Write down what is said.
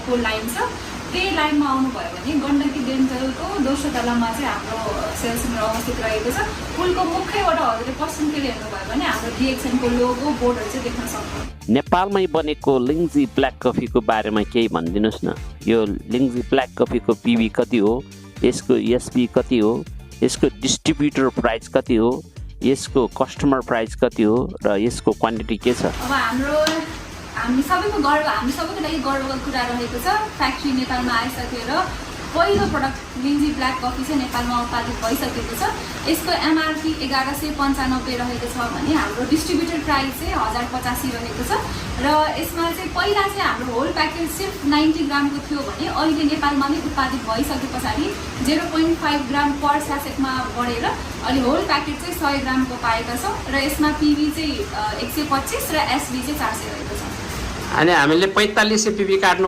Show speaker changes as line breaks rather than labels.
को लाइन छ त्यही लाइनमा आउनुभयो भने गण्डकी डेन्टलको दोस्रो तलामा चाहिँ हाम्रो सेल्स सेन्टर अवस्थित रहेको छ। पुलको मुखैबाट हजुरले पश्चिमतिर हेर्नुभयो भने हाम्रो डिएक्सनको लोगो बोर्डहरू चाहिँ देख्न सक्नुहुन्छ।
नेपालमै बनेको लिङ्जी ब्ल्याक कफीको बारेमा केही भनिदिनुहोस् न। यो लिङ्जी ब्ल्याक कफीको पिबी कति हो, यसको एसपी कति हो, यसको डिस्ट्रिब्युटर प्राइस कति हो, यसको कस्टमर प्राइस कति हो र यसको क्वान्टिटी के छ?
अब हामी सबैको लागि गर्वको कुरा रहेको छ। फ्याक्ट्री नेपालमा आइसक्यो र पहिलो प्रडक्ट लिङ्जी ब्ल्याक कफी चाहिँ नेपालमा उत्पादित भइसकेको छ। यसको एमआरपी 1195 रहेको छ भने हाम्रो डिस्ट्रिब्युटर प्राइस चाहिँ 1085 रहेको छ र यसमा चाहिँ पहिला चाहिँ हाम्रो होल प्याकेज सिर्फ 90 ग्रामको थियो भने अहिले नेपालमा नै उत्पादित भइसके पछाडि 0.5 ग्राम पर स्यासेटमा बढेर अहिले होल प्याकेज चाहिँ 100 ग्रामको पाएका छौँ र यसमा पिबी चाहिँ 125 र एसबी चाहिँ 400 रहेको छ।
अनि हामीले 45 पिबी काट्नु